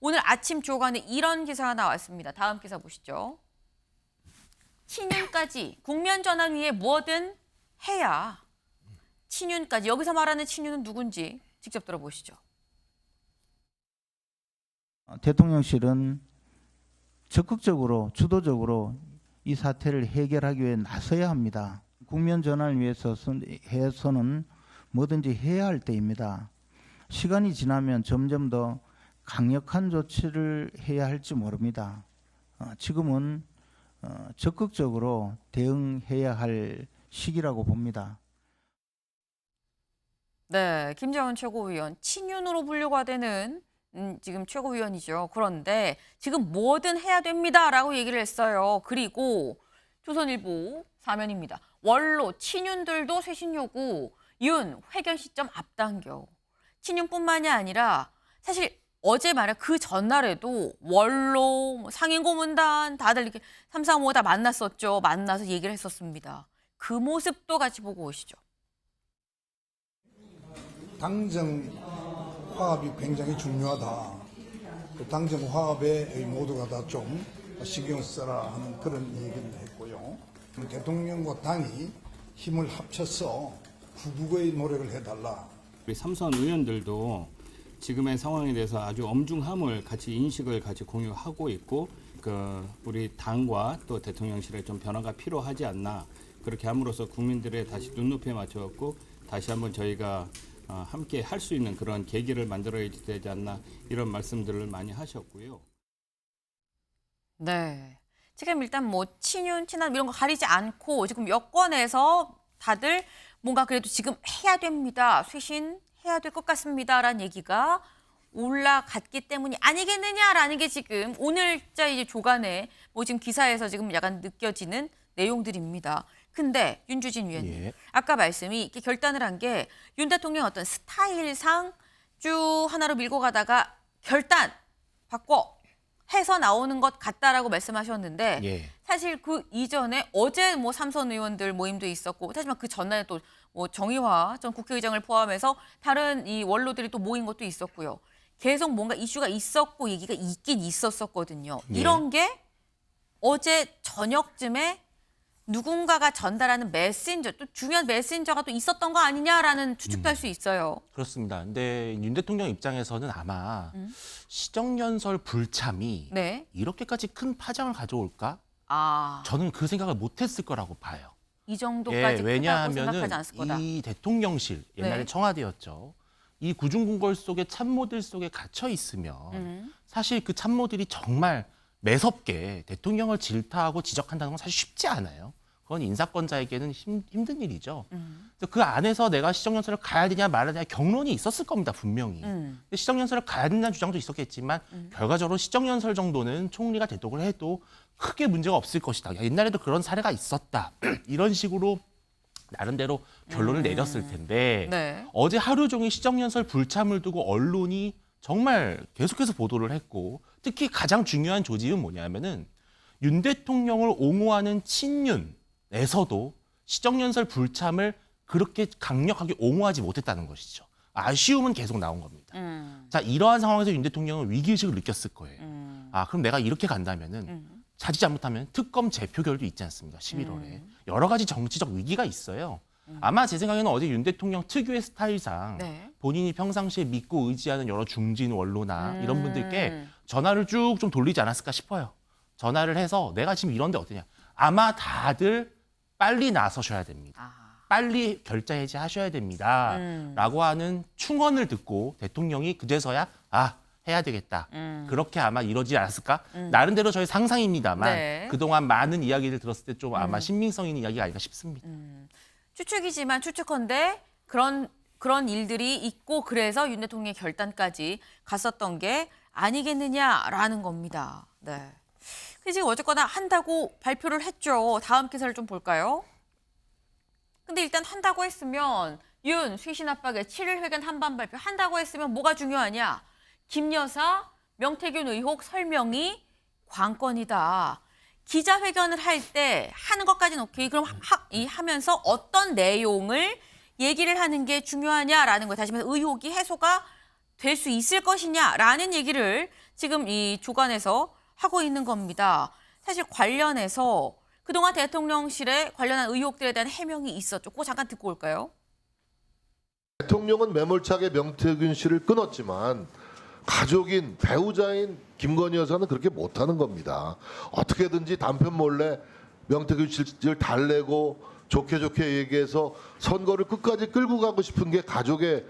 오늘 아침 조간에 이런 기사가 나왔습니다. 다음 기사 보시죠. 친윤까지 국면전환 위에 뭐든 해야. 친윤까지. 여기서 말하는 친윤은 누군지 직접 들어보시죠. 대통령실은 적극적으로 주도적으로 이 사태를 해결하기 위해 나서야 합니다. 국면 전환을 위해서는 뭐든지 해야 할 때입니다. 시간이 지나면 점점 더 강력한 조치를 해야 할지 모릅니다. 지금은 적극적으로 대응해야 할 시기라고 봅니다. 네, 김재원 최고위원 친윤으로 분류가 되는 지금 최고위원이죠. 그런데 지금 뭐든 해야 됩니다라고 얘기를 했어요. 그리고 조선일보 사면입니다. 원로 친윤들도 쇄신 요구, 윤 회견 시점 앞당겨. 친윤뿐만이 아니라 사실 어제 말해 그 전날에도 원로, 상인고문단 다들 이렇게 3, 4, 5 다 만났었죠. 만나서 얘기를 했었습니다. 그 모습도 같이 보고 오시죠. 당정 화합이 굉장히 중요하다. 그 당정 화합에 모두가 다 좀 신경 써라 하는 그런 얘기를 했고요. 대통령과 당이 힘을 합쳐서 구국의 노력을 해달라. 우리 삼선 의원들도 지금의 상황에 대해서 아주 엄중함을 같이 인식을 같이 공유하고 있고, 우리 당과 또 대통령실에 좀 변화가 필요하지 않나, 그렇게 함으로써 국민들의 다시 눈높이에 맞춰갖고 다시 한번 저희가 함께 할 수 있는 그런 계기를 만들어야 되지 않나, 이런 말씀들을 많이 하셨고요. 네. 지금 일단 뭐 친윤, 친한 이런 거 가리지 않고 지금 여권에서 다들 뭔가 그래도 지금 해야 됩니다. 쇄신해야 될 것 같습니다라는 얘기가 올라갔기 때문이 아니겠느냐라는 게 지금 오늘자 이제 조간에 뭐 지금 기사에서 지금 약간 느껴지는 내용들입니다. 근데 윤주진 위원님, 아까 말씀이 이렇게 결단을 한 게 윤 대통령 어떤 스타일상 쭉 하나로 밀고 가다가 결단 바꿔 해서 나오는 것 같다라고 말씀하셨는데 사실 그 이전에 어제 뭐 삼선 의원들 모임도 있었고 하지만 그 전날에 또 뭐 정의화 전 국회의장을 포함해서 다른 이 원로들이 또 모인 것도 있었고요. 계속 뭔가 이슈가 있었고 얘기가 있긴 있었었거든요. 이런 게 어제 저녁쯤에 누군가가 전달하는 메신저, 또 중요한 메신저가 또 있었던 거 아니냐라는 추측도 할 수 있어요. 그렇습니다. 근데 윤 대통령 입장에서는 아마 시정연설 불참이 네. 이렇게까지 큰 파장을 가져올까? 아, 저는 그 생각을 못했을 거라고 봐요. 이 정도까지 크다고 왜냐하면은 생각하지 않았을 거다. 이 대통령실, 옛날에 네. 청와대였죠. 이 구중궁궐 속에 참모들 속에 갇혀 있으면 사실 그 참모들이 정말 매섭게 대통령을 질타하고 지적한다는 건 사실 쉽지 않아요. 그건 인사권자에게는 힘든 일이죠. 그래서 그 안에서 내가 시정연설을 가야 되냐 말아야 되냐 경론이 있었을 겁니다, 분명히. 근데 시정연설을 가야 된다는 주장도 있었겠지만 결과적으로 시정연설 정도는 총리가 대독을 해도 크게 문제가 없을 것이다. 옛날에도 그런 사례가 있었다. 이런 식으로 나름대로 결론을 내렸을 텐데 네. 어제 하루 종일 시정연설 불참을 두고 언론이 정말 계속해서 보도를 했고, 특히 가장 중요한 조짐은 뭐냐면은 윤 대통령을 옹호하는 친윤에서도 시정연설 불참을 그렇게 강력하게 옹호하지 못했다는 것이죠. 아쉬움은 계속 나온 겁니다. 자, 이러한 상황에서 윤 대통령은 위기의식을 느꼈을 거예요. 그럼 내가 이렇게 간다면은 자칫 잘못하면 특검 재표결도 있지 않습니까? 11월에. 여러 가지 정치적 위기가 있어요. 아마 제 생각에는 어제 윤 대통령 특유의 스타일상 네. 본인이 평상시에 믿고 의지하는 여러 중진 원로나 이런 분들께 전화를 쭉 좀 돌리지 않았을까 싶어요. 전화를 해서 내가 지금 이런데 어떠냐. 아마 다들 빨리 나서셔야 됩니다. 빨리 결자 해지하셔야 됩니다. 라고 하는 충언을 듣고 대통령이 그제서야 해야 되겠다. 그렇게 아마 이러지 않았을까? 나름대로 저희 상상입니다만 네. 그동안 많은 이야기를 들었을 때 좀 아마 신빙성 있는 이야기가 아닐까 싶습니다. 추측이지만 추측컨대 그런 일들이 있고 그래서 윤 대통령의 결단까지 갔었던 게 아니겠느냐라는 겁니다. 네. 근데 지금 어쨌거나 한다고 발표를 했죠. 다음 기사를 좀 볼까요? 근데 일단 한다고 했으면 윤 쇄신 압박에 7일 회견 한반 발표 한다고 했으면 뭐가 중요하냐? 김 여사 명태균 의혹 설명이 관건이다. 기자회견을 할 때 하는 것까지는 오케이. 그럼 하면서 어떤 내용을 얘기를 하는 게 중요하냐라는 거 다시 말해서 의혹이 해소가 될 수 있을 것이냐라는 얘기를 지금 이 주관에서 하고 있는 겁니다. 사실 관련해서 그동안 대통령실에 관련한 의혹들에 대한 해명이 있었죠. 그거 잠깐 듣고 올까요? 대통령은 매몰차게 명태균 씨를 끊었지만 가족인 배우자인 김건희 여사는 그렇게 못하는 겁니다. 어떻게든지 남편 몰래 명태균 씨를 달래고 좋게 얘기해서 선거를 끝까지 끌고 가고 싶은 게 가족의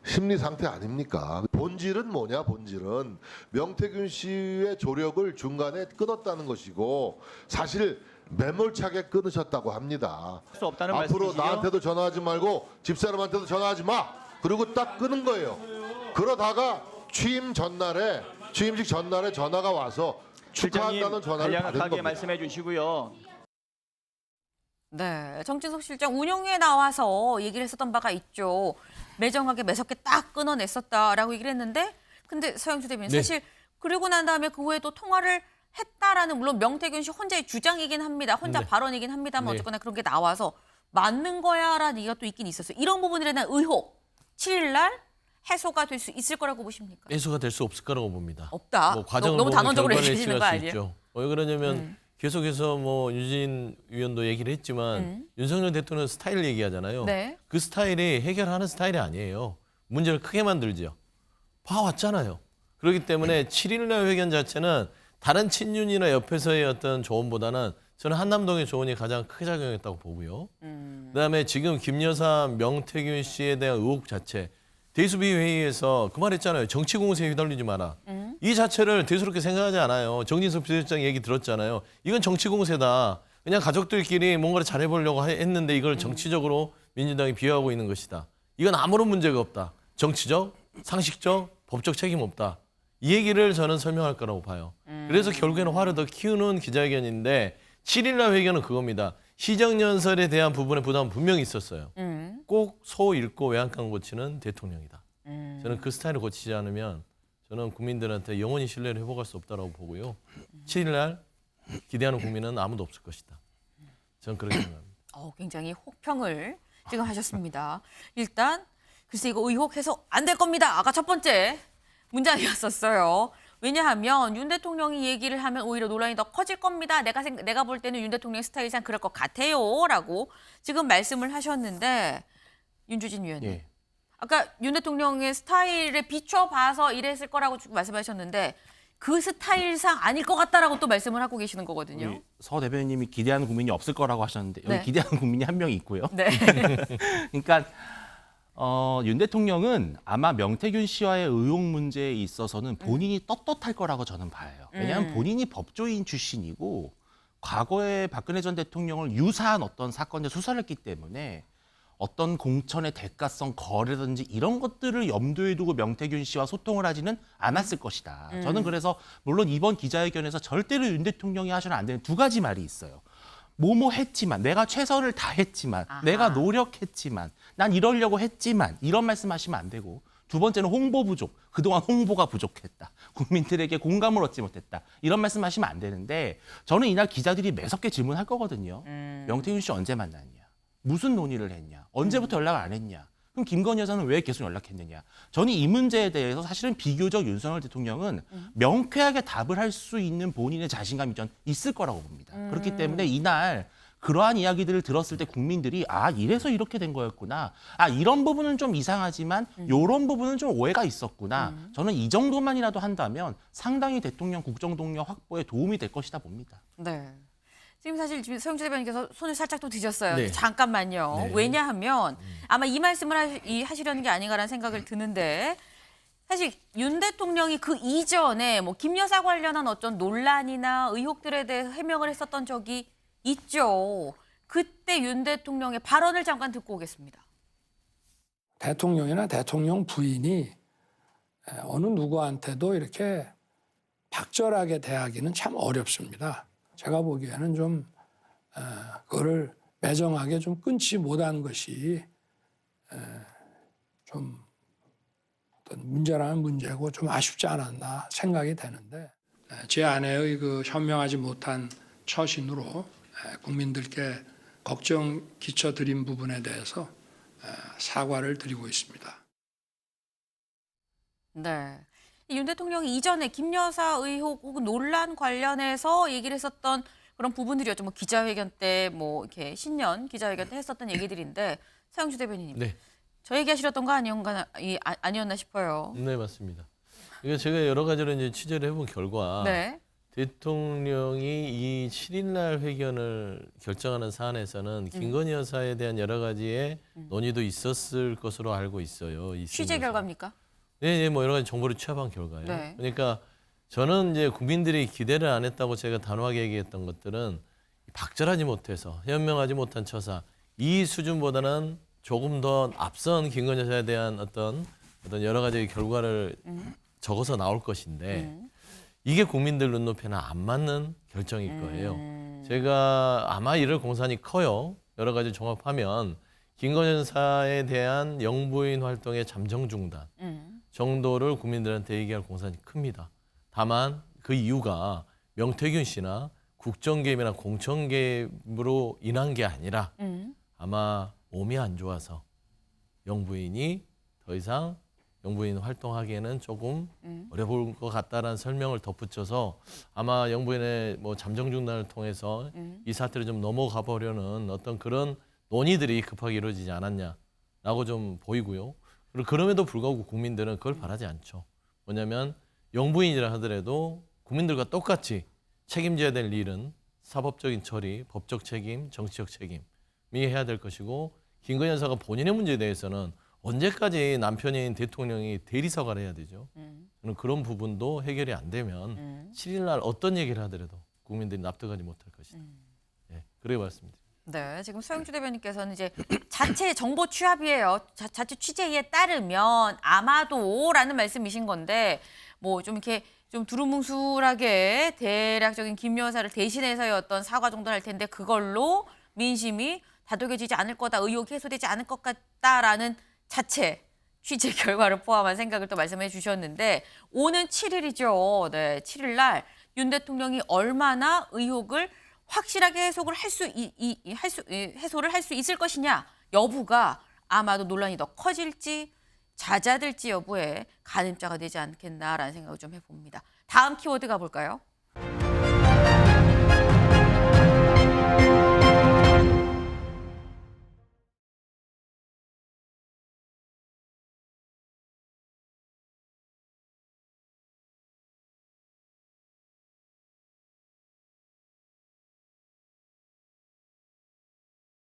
심리 상태 아닙니까? 본질은 뭐냐? 본질은 명태균 씨의 조력을 중간에 끊었다는 것이고 사실 매몰차게 끊으셨다고 합니다. 수 없다는 앞으로 말씀이시죠? 나한테도 전화하지 말고 집사람한테도 전화하지 마. 그리고 딱 끊은 거예요. 그러다가 취임식 전날에 전화가 와서 축하한다는 전화를 받은 간략하게 겁니다. 말씀해 주시고요. 네, 정진석 실장 운영위에 나와서 얘기를 했었던 바가 있죠. 매정하게 매섭게 딱 끊어냈었다라고 얘기를 했는데 근데 서영주 대변인 네. 사실 그리고 난 다음에 그 후에 또 통화를 했다라는 물론 명태균 씨 혼자의 주장이긴 합니다. 혼자 네. 발언이긴 합니다만 네. 어쨌거나 그런 게 나와서 맞는 거야라는 얘기가 또 있긴 있었어요. 이런 부분들에 대한 의혹 7일 날 해소가 될 수 있을 거라고 보십니까? 해소가 될 수 없을 거라고 봅니다. 없다. 뭐 과정을 너무 보면 단언적으로 결과를 얘기하시는 거 예측할 수 아니에요? 있죠. 왜 그러냐면 계속해서 뭐 유진 위원도 얘기를 했지만 윤석열 대통령 스타일 얘기하잖아요. 네. 그 스타일이 해결하는 스타일이 아니에요. 문제를 크게 만들죠. 봐왔잖아요. 그렇기 때문에 7일날 회견 자체는 다른 친윤이나 옆에서의 어떤 조언보다는 저는 한남동의 조언이 가장 크게 작용했다고 보고요. 그다음에 지금 김 여사 명태균 씨에 대한 의혹 자체 대수비 회의에서 그 말했잖아요. 정치 공세에 휘둘리지 마라. 이 자체를 대수롭게 생각하지 않아요. 정진석 비서실장 얘기 들었잖아요. 이건 정치 공세다. 그냥 가족들끼리 뭔가를 잘해보려고 했는데 이걸 정치적으로 민주당이 비하하고 있는 것이다. 이건 아무런 문제가 없다. 정치적, 상식적, 법적 책임 없다. 이 얘기를 저는 설명할 거라고 봐요. 그래서 결국에는 화를 더 키우는 기자회견인데 7일날 회견은 그겁니다. 시정연설에 대한 부분의 부담은 분명히 있었어요. 꼭 소 잃고 외양간 고치는 대통령이다. 저는 그 스타일을 고치지 않으면 저는 국민들한테 영원히 신뢰를 회복할 수 없다고 보고요. 7일날 기대하는 국민은 아무도 없을 것이다. 저는 그렇게 생각합니다. 굉장히 혹평을 지금 하셨습니다. 일단 글쎄 이거 의혹 해소 안 될 겁니다. 아까 첫 번째 문장이었었어요. 왜냐하면 윤 대통령이 얘기를 하면 오히려 논란이 더 커질 겁니다. 내가 볼 때는 윤 대통령 스타일상 그럴 것 같아요라고 지금 말씀을 하셨는데 윤주진 위원님. 예. 아까 윤 대통령의 스타일에 비춰봐서 이랬을 거라고 말씀하셨는데 그 스타일상 아닐 것 같다라고 또 말씀을 하고 계시는 거거든요. 우리 서 대변인님이 기대하는 국민이 없을 거라고 하셨는데 여기 네. 기대하는 국민이 한 명 있고요. 네. 그러니까 윤 대통령은 아마 명태균 씨와의 의혹 문제에 있어서는 본인이 떳떳할 거라고 저는 봐요. 왜냐하면 본인이 법조인 출신이고 과거에 박근혜 전 대통령을 유사한 어떤 사건에 수사를 했기 때문에 어떤 공천의 대가성 거래든지 이런 것들을 염두에 두고 명태균 씨와 소통을 하지는 않았을 것이다. 저는 그래서 물론 이번 기자회견에서 절대로 윤 대통령이 하셔는 안 되는 두 가지 말이 있어요. 뭐뭐 했지만, 내가 최선을 다했지만, 아하. 내가 노력했지만, 난 이러려고 했지만 이런 말씀하시면 안 되고 두 번째는 홍보 부족. 그동안 홍보가 부족했다. 국민들에게 공감을 얻지 못했다. 이런 말씀하시면 안 되는데 저는 이날 기자들이 매섭게 질문할 거거든요. 명태균 씨 언제 만났냐? 무슨 논의를 했냐? 언제부터 연락을 안 했냐? 그럼 김건희 여사는 왜 계속 연락했느냐? 저는 이 문제에 대해서 사실은 비교적 윤석열 대통령은 명쾌하게 답을 할 수 있는 본인의 자신감이 전 있을 거라고 봅니다. 그렇기 때문에 이날 그러한 이야기들을 들었을 때 국민들이 이래서 이렇게 된 거였구나. 이런 부분은 좀 이상하지만 이런 부분은 좀 오해가 있었구나. 저는 이 정도만이라도 한다면 상당히 대통령 국정 동력 확보에 도움이 될 것이다 봅니다. 네. 지금 사실 서영주 대변인께서 손을 살짝 또 드셨어요. 네. 잠깐만요. 네. 왜냐하면 아마 이 말씀을 하시려는 게 아닌가라는 생각을 드는데 사실 윤 대통령이 그 이전에 뭐 김 여사 관련한 어떤 논란이나 의혹들에 대해 해명을 했었던 적이 있죠. 그때 윤 대통령의 발언을 잠깐 듣고 오겠습니다. 대통령이나 대통령 부인이 어느 누구한테도 이렇게 박절하게 대하기는 참 어렵습니다. 제가 보기에는 좀 그거를 매정하게 좀 끊지 못한 것이 좀 어떤 문제라는 문제고 좀 아쉽지 않았나 생각이 되는데 제 아내의 그 현명하지 못한 처신으로 국민들께 걱정 끼쳐드린 부분에 대해서 사과를 드리고 있습니다. 네. 윤 대통령이 이전에 김 여사 의혹 혹은 논란 관련해서 얘기를 했었던 그런 부분들이었죠. 뭐 기자회견 때, 뭐 이렇게 신년 기자회견 때 했었던 얘기들인데 서영주 대변인님, 네. 저 얘기하시렸던 거 아니었나 싶어요. 네, 맞습니다. 이거 제가 여러 가지로 이제 취재를 해본 결과 네. 대통령이 이 7일날 회견을 결정하는 사안에서는 김건희 여사에 대한 여러 가지의 논의도 있었을 것으로 알고 있어요. 이 취재 시점에서. 결과입니까? 네, 뭐 여러 가지 정보를 취합한 결과예요. 네. 그러니까 저는 이제 국민들이 기대를 안 했다고 제가 단호하게 얘기했던 것들은 박절하지 못해서 현명하지 못한 처사 이 수준보다는 조금 더 앞선 김건희 여사에 대한 어떤 여러 가지 결과를 적어서 나올 것인데 이게 국민들 눈높이는 안 맞는 결정일 거예요. 제가 아마 이럴 공산이 커요. 여러 가지 종합하면 김건희 여사에 대한 영부인 활동의 잠정 중단 정도를 국민들한테 얘기할 공산이 큽니다. 다만 그 이유가 명태균 씨나 국정 개입이나 공천 개입으로 인한 게 아니라 아마 몸이 안 좋아서 영부인이 더 이상 영부인 활동하기에는 조금 어려울 것 같다라는 설명을 덧붙여서 아마 영부인의 뭐 잠정 중단을 통해서 이 사태를 좀 넘어가 보려는 어떤 그런 논의들이 급하게 이루어지지 않았냐라고 좀 보이고요. 그리고 그럼에도 불구하고 국민들은 그걸 바라지 않죠. 뭐냐면 영부인이라 하더라도 국민들과 똑같이 책임져야 될 일은 사법적인 처리, 법적 책임, 정치적 책임이 해야 될 것이고 김건희 여사가 본인의 문제에 대해서는 언제까지 남편인 대통령이 대리사과를 해야 되죠. 저는 그런 부분도 해결이 안 되면 7일 날 어떤 얘기를 하더라도 국민들이 납득하지 못할 것이다. 네, 그렇게 말씀드립니다. 네, 지금 소영주 대변인께서는 이제 자체 정보 취합이에요. 자체 취재에 따르면 아마도라는 말씀이신 건데 뭐 좀 이렇게 좀 두루뭉술하게 대략적인 김 여사를 대신해서의 어떤 사과 정도는 할 텐데 그걸로 민심이 다독여지지 않을 거다, 의혹이 해소되지 않을 것 같다라는 자체 취재 결과를 포함한 생각을 또 말씀해 주셨는데 오는 7일이죠. 네, 7일 날 윤 대통령이 얼마나 의혹을 확실하게 해소를 해소를 할 수 있을 것이냐 여부가 아마도 논란이 더 커질지 잦아들지 여부에 가늠자가 되지 않겠나라는 생각을 좀 해봅니다. 다음 키워드 가볼까요?